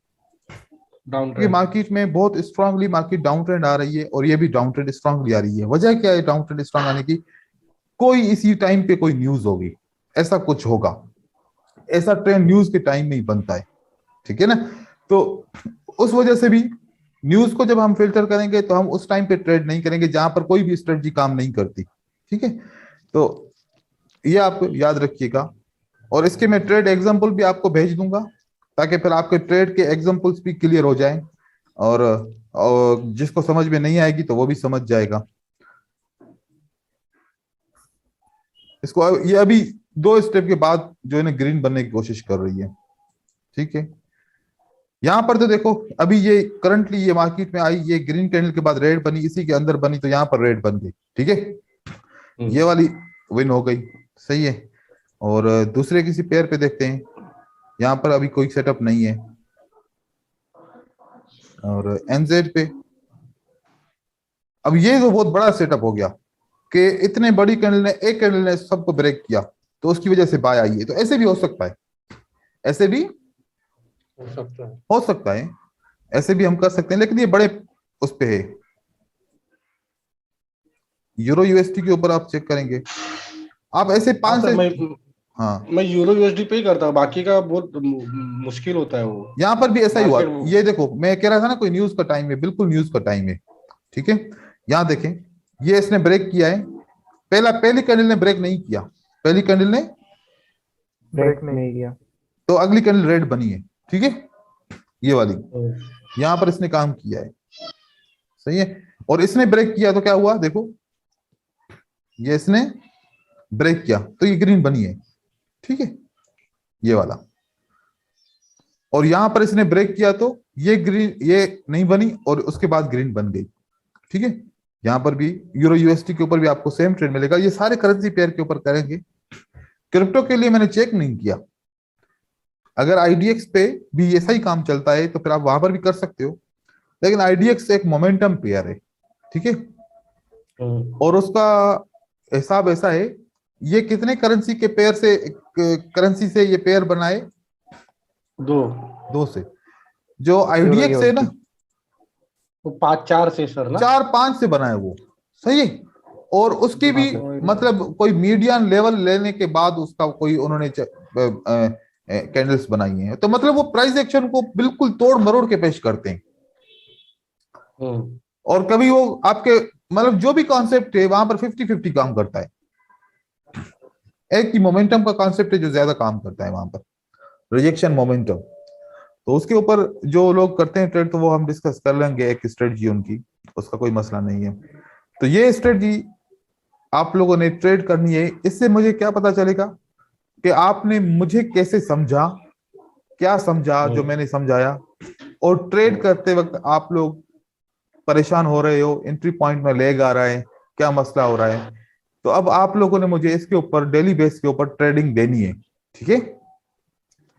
डाउन कि ट्रेंड। मार्केट में बहुत स्ट्रांगली मार्केट डाउन ट्रेंड आ रही है, और ये भी डाउन ट्रेंड स्ट्रांगली आ रही है। वजह क्या है डाउन ट्रेंड स्ट्रांग आने की, कोई इसी टाइम पे कोई न्यूज होगी, ऐसा कुछ होगा, ऐसा ट्रेंड न्यूज के टाइम में ही बनता है, ठीक है ना। तो उस वजह से भी न्यूज को जब हम फिल्टर करेंगे तो हम उस टाइम पे ट्रेड नहीं करेंगे जहां पर कोई भी स्ट्रेटजी काम नहीं करती, ठीक है। तो ये आप याद रखिएगा, और इसके मैं ट्रेड एग्जांपल भी आपको भेज दूंगा, ताकि फिर आपके ट्रेड के एग्जांपल्स भी क्लियर हो जाएं, और जिसको समझ में नहीं आएगी तो वो भी समझ जाएगा इसको। ये अभी 2 स्टेप के बाद जो है ना ग्रीन बनने की कोशिश कर रही है, ठीक है। यहां पर तो देखो अभी ये करंटली ये मार्केट में आई, ये ग्रीन कैंडल के बाद रेड बनी, इसी के अंदर बनी, तो यहाँ पर रेड बन गई, ठीक है, ये वाली विन हो गई, सही है। और दूसरे किसी पेयर पे देखते हैं, यहाँ पर अभी कोई सेटअप नहीं है, और एनजेड पे अब ये तो बहुत बड़ा सेटअप हो गया कि इतने बड़ी कैंडल ने, एक कैंडल ने सबको ब्रेक किया, तो उसकी वजह से बाय आई है। तो ऐसे भी हो सकता है, ऐसे भी हो सकता है, ऐसे भी हम कर सकते हैं, लेकिन ये बड़े उस पे है। यूरो यूएसडी के ऊपर आप चेक करेंगे, आप ऐसे 5 से, हाँ मैं यूरो यूएसडी पे ही करता हूँ, बाकी का बहुत मुश्किल होता है वो। यहाँ पर भी ऐसा ही हुआ, मार्केट ये देखो मैं कह रहा था ना कोई न्यूज का टाइम है, बिल्कुल न्यूज का टाइम है, ठीक है। यहाँ देखें, ये इसने ब्रेक किया है, पहली कैंडल ने ब्रेक नहीं किया, पहली कैंडल ने ब्रेक नहीं किया, तो अगली कैंडल रेड बनी है, ठीक है, ये वाली, यहां पर इसने काम किया है, सही है। और इसने ब्रेक किया तो क्या हुआ, देखो ये इसने ब्रेक किया तो ये ग्रीन बनी है, ठीक है, ये वाला। और यहां पर इसने ब्रेक किया तो ये ग्रीन, ये नहीं बनी, और उसके बाद ग्रीन बन गई, ठीक है। यहां पर भी यूरो यूएसडी के ऊपर भी आपको सेम ट्रेड मिलेगा। ये सारे करेंसी पेयर के ऊपर करेंगे। क्रिप्टो के लिए मैंने चेक नहीं किया, अगर आईडीएक्स पे भी ऐसा ही काम चलता है तो फिर आप वहां पर भी कर सकते हो, लेकिन आईडीएक्स एक मोमेंटम पेयर है, ठीक है, और उसका हिसाब ऐसा है, ये कितने करेंसी के पेयर से, करेंसी से ये पेयर बनाए, 2 से, जो आईडीएक्स है ना वो 5-4 से सर ना, 4-5 से बनाए वो, सही है। और उसकी भी मतलब कोई मीडियन लेवल लेने के बाद उसका कोई उन्होंने कैंडल्स बनाई हैं, तो मतलब वो प्राइस एक्शन को बिल्कुल तोड़ मरोड़ के पेश करते हैं। और कभी वो आपके मतलब जो भी कॉन्सेप्ट है वहां पर 50-50 काम करता है, एक ही मोमेंटम का कॉन्सेप्ट है जो ज्यादा काम करता है वहां पर, रिजेक्शन मोमेंटम। तो उसके ऊपर जो लोग करते हैं ट्रेड, तो वो हम डिस्कस कर लेंगे, एक स्ट्रेटजी उनकी, उसका कोई मसला नहीं है। तो ये स्ट्रेटजी आप लोगों ने ट्रेड करनी है। इससे मुझे क्या पता चलेगा कि आपने मुझे कैसे समझा क्या समझा जो मैंने समझाया, और ट्रेड करते वक्त आप लोग परेशान हो रहे हो, एंट्री पॉइंट में लेग आ रहा है, क्या मसला हो रहा है, तो अब आप लोगों ने मुझे इसके ऊपर डेली बेस के ऊपर ट्रेडिंग देनी है, ठीक है?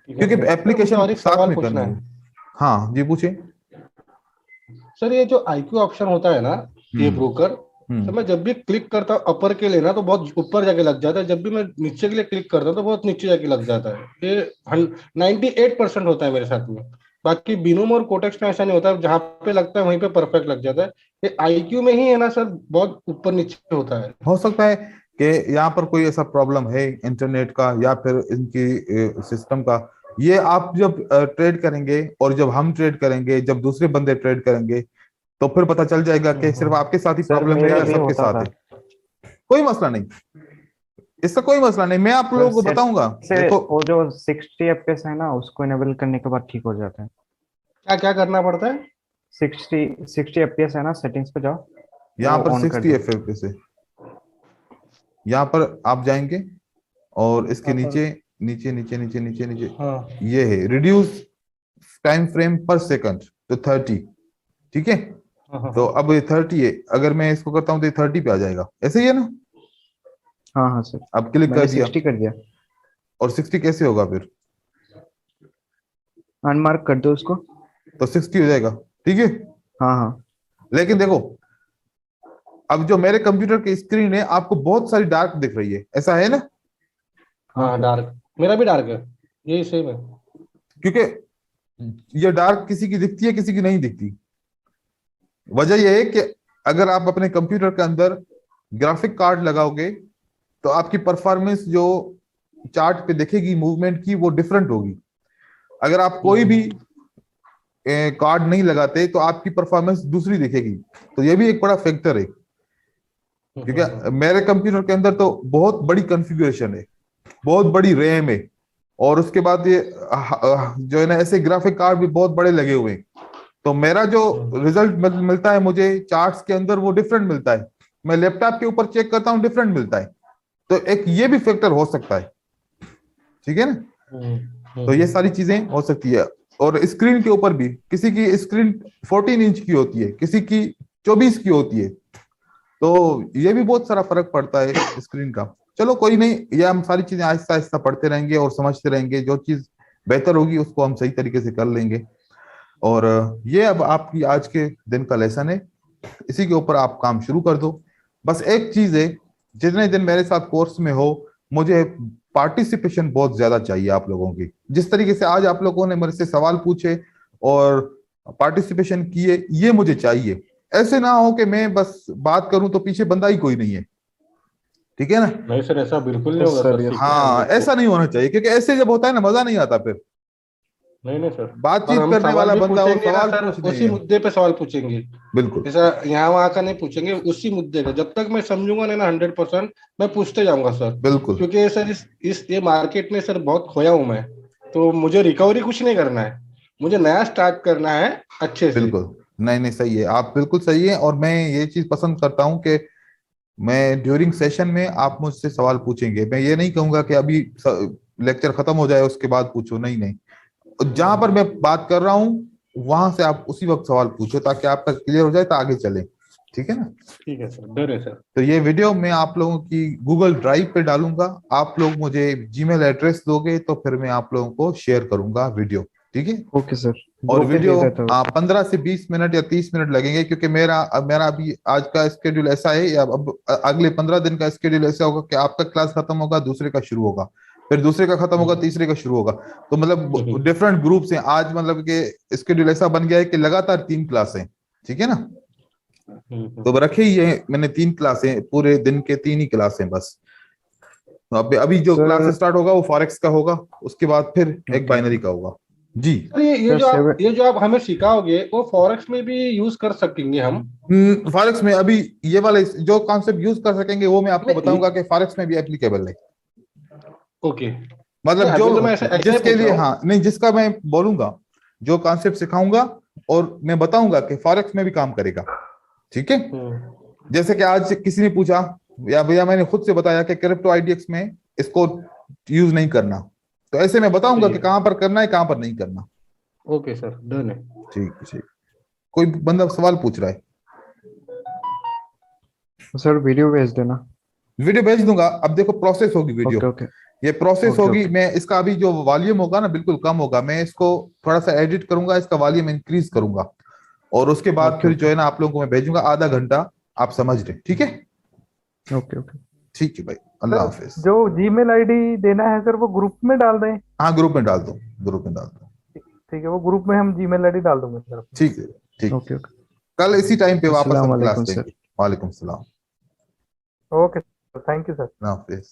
क्योंकि सर, एप्लीकेशन मुझे और एक साथ सवाल में पूछना करनी है। है हाँ जी, पूछे। सर। ये जो IQ ऑप्शन होता है ना, ये ब्रोकर, तो हम्म मैं जब भी क्लिक करता हूँ अपर के लिए ना तो बहुत ऊपर जाके लग जाता है, जब भी मैं नीचे के लिए क्लिक करता हूँ तो बहुत नीचे जाके लग जाता है। ये 98% होता है मेरे साथ में। बाकी बिनोम और कोटेक्स में ऐसा नहीं होता, जहां पे लगता है वहीं पे परफेक्ट लग जाता है। ये IQ में ही है ना सर, बहुत ऊपर नीचे होता है। हो सकता है कि यहाँ पर कोई ऐसा प्रॉब्लम है इंटरनेट का या फिर इनकी सिस्टम का। ये आप जब ट्रेड करेंगे और जब हम ट्रेड करेंगे, जब दूसरे बंदे ट्रेड करेंगे, तो फिर पता चल जाएगा कि सिर्फ आपके साथ ही सर प्रॉब्लम है मेरा या भी सबके होता साथ था। है। कोई मसला नहीं, इसका कोई मसला नहीं, मैं आप सर लोगों को सिर्फ बताऊंगा। से देखो, वो जो 60 एफपीएस है ना, उसको इनेबल करने के बाद ठीक हो जाता है। क्या क्या करना पड़ता है? 60 एफपीएस है ना, सेटिंग्स पे जाओ, यहाँ वो पर ऑन कर 60 दो। एफ से यहाँ पर आप जाएंगे और इसके हाँ पर नीचे नीचे नीचे नीचे नीचे नीचे हाँ ये है रिड्यूस टाइम फ्रेम पर सेकंड, तो 30, ठीक है? हाँ हाँ तो हाँ। अब ये 30 है, अगर मैं इसको करता हूँ तो ये 30 पे आ जाएगा, ऐसे ही है ना? हाँ हाँ सर, अब क्लिक कर मैंने दिया 60 कर दिया। और 60 कैसे होगा फिर? अनमार्क कर दो उसको। तो 60 हो जाएगा, ठीक है? हाँ हाँ। लेकिन देखो, अब जो मेरे कंप्यूटर की स्क्रीन है आपको बहुत सारी डार्क दिख रही है, ऐसा है ना? हाँ हाँ सर। डार्क, मेरा भी डार्क है, यही सेम है। क्योंकि ये डार्क किसी की दिखती है, किसी की नहीं दिखती। वजह यह है कि अगर आप अपने कंप्यूटर के अंदर ग्राफिक कार्ड लगाओगे तो आपकी परफॉर्मेंस जो चार्ट पे दिखेगी मूवमेंट की, वो डिफरेंट होगी। अगर आप कोई भी कार्ड नहीं लगाते तो आपकी परफॉर्मेंस दूसरी दिखेगी। तो ये भी एक बड़ा फैक्टर है, क्योंकि मेरे कंप्यूटर के अंदर तो बहुत बड़ी कॉन्फ़िगरेशन है, बहुत बड़ी रैम है, और उसके बाद ये जो है ना, ऐसे ग्राफिक कार्ड भी बहुत बड़े लगे हुए हैं। तो मेरा जो रिजल्ट मिलता है मुझे चार्ट्स के अंदर, वो डिफरेंट मिलता है। मैं लैपटॉप के ऊपर चेक करता हूँ, डिफरेंट मिलता है। तो एक ये भी फैक्टर हो सकता है, ठीक है ना? तो ये सारी चीजें हो सकती है। और स्क्रीन के ऊपर भी, किसी की स्क्रीन 14 इंच की होती है, किसी की 24 की होती है, तो ये भी बहुत सारा फर्क पड़ता है स्क्रीन का। चलो कोई नहीं, ये हम सारी चीजें आहिस्ता आहिस्ता पढ़ते रहेंगे और समझते रहेंगे, जो चीज बेहतर होगी उसको हम सही तरीके से कर लेंगे। और ये अब आपकी आज के दिन का लेसन है, इसी के ऊपर आप काम शुरू कर दो। बस एक चीज है, जितने दिन मेरे साथ कोर्स में हो, मुझे पार्टिसिपेशन बहुत ज्यादा चाहिए आप लोगों की। जिस तरीके से आज आप लोगों ने मेरे से सवाल पूछे और पार्टिसिपेशन किए, ये मुझे चाहिए। ऐसे ना हो कि मैं बस बात करूं तो पीछे बंदा ही कोई नहीं है, ठीक है ना? नहीं सर, ऐसा बिल्कुल नहीं यस होगा सर, सर, यस सीखना है हम हाँ, लोग को। ऐसा नहीं होना चाहिए, क्योंकि ऐसे जब होता है ना, मजा नहीं आता फिर। नहीं नहीं सर, और बातचीत हम करने सवाल वाला भी बंदा हो, पूछेंगे ना सवाल सर, पूछने उसी हैं। मुद्दे पे सवाल पूछेंगे। बिल्कुल ऐसा यहाँ वहाँ का नहीं पूछेंगे, उसी मुद्दे का। जब तक मैं समझूंगा नहीं ना 100%, मैं पूछते जाऊंगा सर। बिल्कुल क्योंकि सर इस ये मार्केट में सर बहुत खोया हूं मैं। तो मुझे रिकवरी कुछ नहीं करना है, मुझे नया स्टार्ट करना है अच्छे से। बिल्कुल। नहीं नहीं, सही है, आप बिल्कुल सही है। और मैं ये चीज पसंद करता हूं कि मैं ड्यूरिंग सेशन में आप मुझसे सवाल पूछेंगे। मैं ये नहीं कहूंगा कि अभी लेक्चर खत्म हो जाए उसके बाद पूछो, नहीं नहीं, जहां पर मैं बात कर रहा हूं वहां से आप उसी वक्त सवाल पूछो, ताकि आपका क्लियर हो जाए तो आगे चले, ठीक है ना? ठीक है सर, डर है सर। तो ये वीडियो मैं आप लोगों की गूगल ड्राइव पे डालूंगा, आप लोग मुझे जीमेल एड्रेस दोगे तो फिर मैं आप लोगों को शेयर करूंगा वीडियो, ठीक है? ओके सर, और ग्रुप पे वीडियो भेज देता हूँ। 15 से 20 मिनट या 30 मिनट लगेंगे, क्योंकि मेरा अभी आज का स्केड्यूल ऐसा है, या अब अगले 15 दिन का स्केड्यूल ऐसा होगा कि आपका क्लास खत्म होगा, दूसरे का शुरू होगा, फिर दूसरे का खत्म होगा, तीसरे का शुरू होगा। तो मतलब डिफरेंट ग्रुप्स हैं आज, मतलब के स्केड्यूल ऐसा बन गया है कि लगातार 3 क्लासें, ठीक है ना? तो रखे ही है मैंने 3 क्लासें, पूरे दिन के 3 ही क्लासें बस। तो अभी जो सर क्लास स्टार्ट होगा वो फॉरेक्स का होगा, उसके बाद फिर एक ओके बाइनरी का होगा जी। Sir sir seven. ये जो आप हमें सिखाओगे वो फॉरेक्स में भी यूज कर सकेंगे हम? फॉरेक्स में अभी ये वाले जो कॉन्सेप्ट यूज कर सकेंगे वो मैं आपको नहीं, बताऊंगा कि फॉरेक्स में भी एप्लीकेबल है। ओके। मतलब अभी तो मैं ऐसा जो ऐसा ही जिसके पूछ लिए, रहा हूँ। हाँ नहीं, जिसका मैं बोलूंगा, जो कॉन्सेप्ट सिखाऊंगा और मैं बताऊंगा कि फॉरेक्स में भी काम करेगा, ठीक है? जैसे कि आज किसी ने पूछा, या भैया मैंने खुद से बताया कि क्रिप्टो आईडीएक्स में इसको यूज नहीं करना, तो ऐसे मैं बताऊंगा ठीक कि है। कहाँ पर करना है कहाँ पर नहीं करना। ओके सर, डन है। ठीक। कोई बंदा सवाल पूछ रहा है? सर वीडियो भेज देना। वीडियो भेज दूंगा। अब देखो प्रोसेस होगी वीडियो, ओके ओके ये प्रोसेस ओके होगी। ओके मैं इसका अभी जो वॉल्यूम होगा ना बिल्कुल कम होगा, मैं इसको थोड़ा सा एडिट करूंगा, इसका वॉल्यूम इंक्रीज करूंगा, और उसके बाद ओके फिर जो ओके है ना आप लोगों को मैं भेजूंगा आधा घंटा, आप समझ रहे? ठीक है। Okay okay. ठीक है भाई, अल्लाह सर हाफिज। जो जीमेल आईडी देना है सर वो ग्रुप में डाल दें? हाँ ग्रुप में डाल दो, ग्रुप में डाल दो। ठीक है, वो ग्रुप में हम जीमेल आईडी डाल दूंगे सर अपनी। ठीक है। ठीक। Okay okay. कल इसी टाइम पे वापस अस्सलाम हम क्लास वालेकुम सर। लेंगे। वालेकुम सलाम। Okay sir, thank you sir. Allah Hafiz.